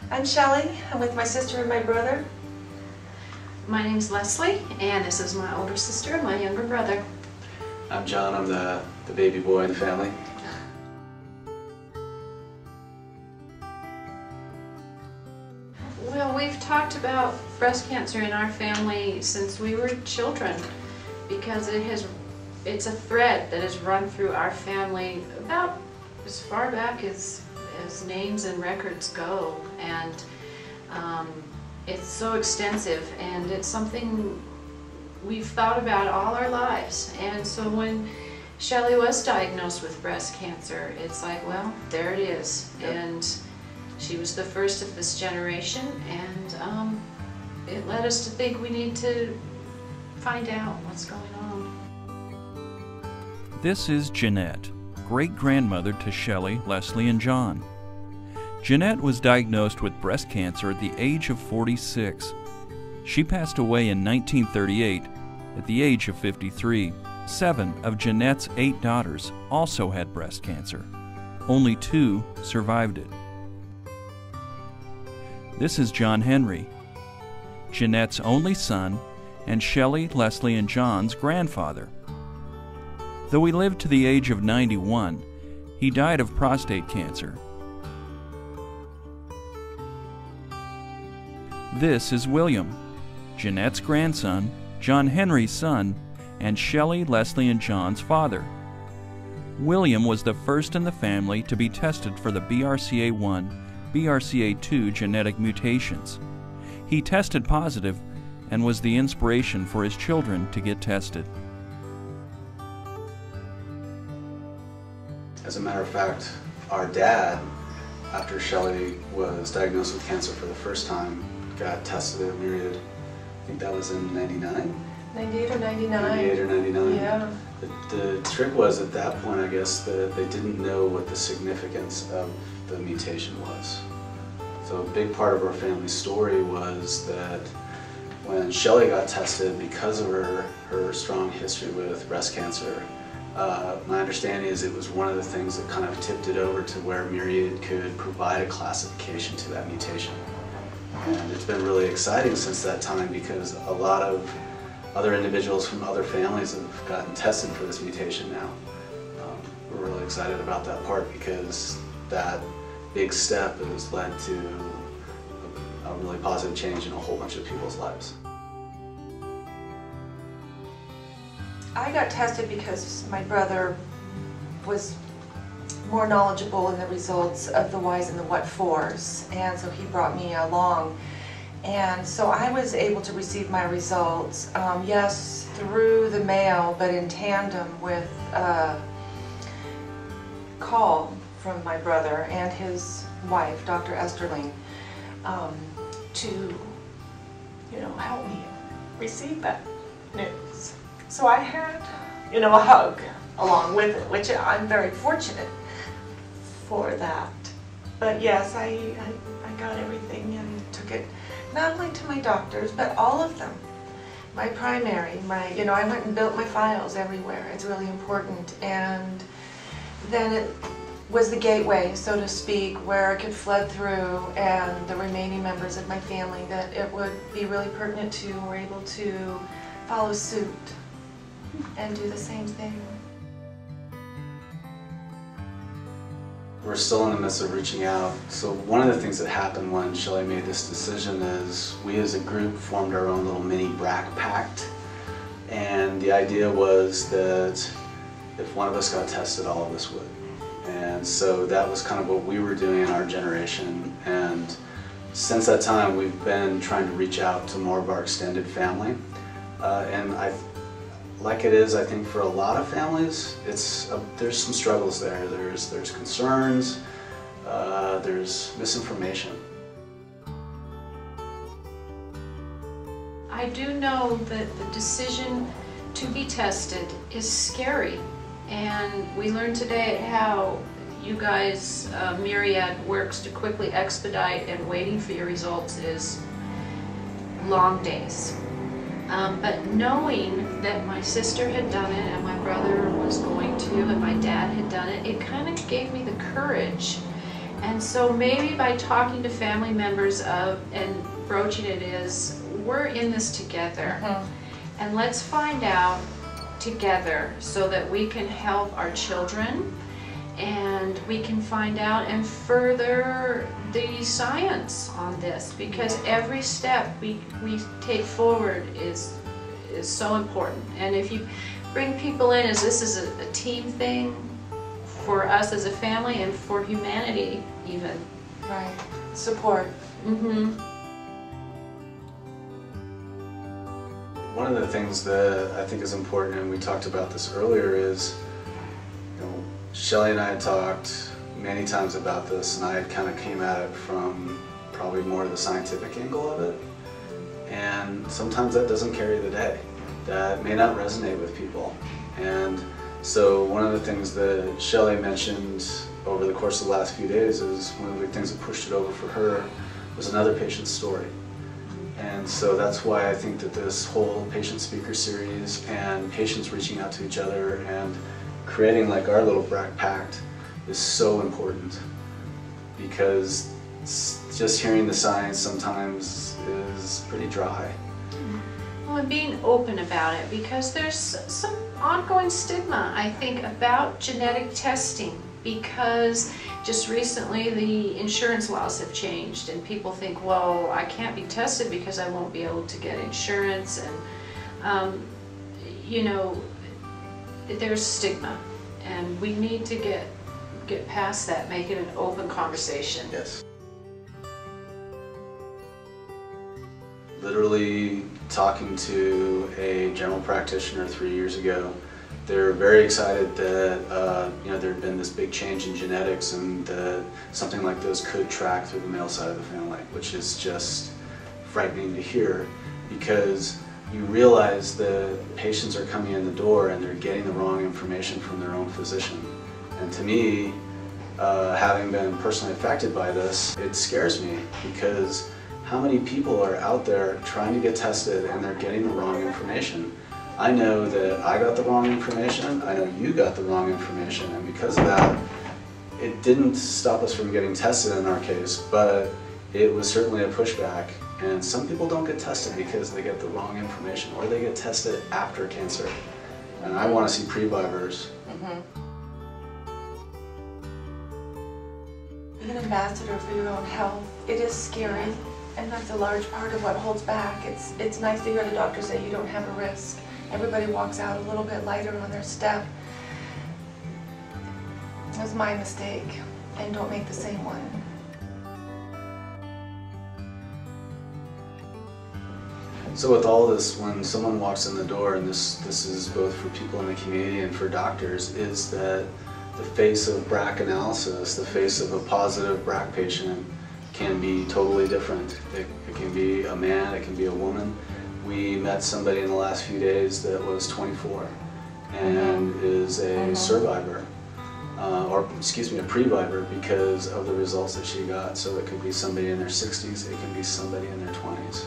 I'm Shelly. I'm with my sister and my brother. My name's Leslie, and this is my older sister and my younger brother. I'm John. I'm the baby boy in the family. Well, we've talked about breast cancer in our family since we were children because it's a thread that has run through our family about as far back as names and records go, and it's so extensive, and it's something we've thought about all our lives. And so when Shelly was diagnosed with breast cancer, it's like, well, there it is. Yep. And she was the first of this generation, and it led us to think we need to find out what's going on. This is Jeanette, great-grandmother to Shelly, Leslie, and John. Jeanette was diagnosed with breast cancer at the age of 46. She passed away in 1938 at the age of 53. 7 of Jeanette's 8 daughters also had breast cancer. Only 2 survived it. This is John Henry, Jeanette's only son and Shelly, Leslie, and John's grandfather. Though he lived to the age of 91, he died of prostate cancer. This is William, Jeanette's grandson, John Henry's son, and Shelly, Leslie, and John's father. William was the first in the family to be tested for the BRCA1, BRCA2 genetic mutations. He tested positive and was the inspiration for his children to get tested. As a matter of fact, our dad, after Shelly was diagnosed with cancer for the first time, got tested at Myriad. I think that was in 99? 98 or 99. 98 or 99. Yeah. The trick was at that point, I guess, that they didn't know what the significance of the mutation was. So a big part of our family story was that when Shelly got tested, because of her strong history with breast cancer, my understanding is it was one of the things that kind of tipped it over to where Myriad could provide a classification to that mutation. And it's been really exciting since that time because a lot of other individuals from other families have gotten tested for this mutation now. We're really excited about that part because that big step has led to a really positive change in a whole bunch of people's lives. I got tested because my brother was more knowledgeable in the results of the whys and the what-fors, and so he brought me along. And so I was able to receive my results, yes, through the mail, but in tandem with a call from my brother and his wife, Dr. Esterling, to, help me receive that news. So I had, a hug along with it, which I'm very fortunate for that. But yes, I got everything and took it not only to my doctors, but all of them. My primary, I went and built my files everywhere. It's really important. And then it was the gateway, so to speak, where I could flood through, and the remaining members of my family that it would be really pertinent to were able to follow suit and do the same thing. We're still in the midst of reaching out. So one of the things that happened when Shelly made this decision is we as a group formed our own little mini BRAC pact. And the idea was that if one of us got tested, all of us would. And so that was kind of what we were doing in our generation. And since that time, we've been trying to reach out to more of our extended family. Like it is, I think, for a lot of families, there's some struggles there. There's concerns, there's misinformation. I do know that the decision to be tested is scary, and we learned today how you guys, Myriad, works to quickly expedite, and waiting for your results is long days. But knowing that my sister had done it and my brother was going to and my dad had done it, it kind of gave me the courage And so maybe by talking to family members and broaching it is, we're in this together. And let's find out together so that we can help our children and we can find out and further the science on this, because every step we take forward is so important. And if you bring people in as this is a team thing for us as a family and for humanity even. Right. Support. One of the things that I think is important, and we talked about this earlier, is, Shelly and I had talked many times about this, and I kind of came at it from probably more the scientific angle of it. And sometimes that doesn't carry the day. That may not resonate with people. And so one of the things that Shelly mentioned over the course of the last few days is one of the things that pushed it over for her was another patient's story. And so that's why I think that this whole patient speaker series and patients reaching out to each other and creating like our little BRAC pact is so important, because just hearing the science sometimes is pretty dry. Well, and being open about it, because there's some ongoing stigma, I think, about genetic testing, because just recently the insurance laws have changed and people think, well, I can't be tested because I won't be able to get insurance, and there's stigma, and we need to get past that, make it an open conversation. Yes. Literally talking to a general practitioner 3 years ago, they're very excited that there had been this big change in genetics and that something like this could track through the male side of the family, which is just frightening to hear, because you realize that patients are coming in the door and they're getting the wrong information from their own physician. And to me, having been personally affected by this, it scares me, because how many people are out there trying to get tested and they're getting the wrong information? I know that I got the wrong information, I know you got the wrong information, and because of that, it didn't stop us from getting tested in our case, but it was certainly a pushback. And some people don't get tested because they get the wrong information, or they get tested after cancer. And I want to see previvors. Being an ambassador for your own health, it is scary, and that's a large part of what holds back. It's nice to hear the doctor say you don't have a risk. Everybody walks out a little bit lighter on their step. It was my mistake, and don't make the same one. So with all this, when someone walks in the door, and this is both for people in the community and for doctors, is that the face of BRAC analysis, the face of a positive BRAC patient can be totally different. It can be a man, it can be a woman. We met somebody in the last few days that was 24 and is a survivor, or excuse me, a previvor, because of the results that she got. So it could be somebody in their 60s, it can be somebody in their 20s.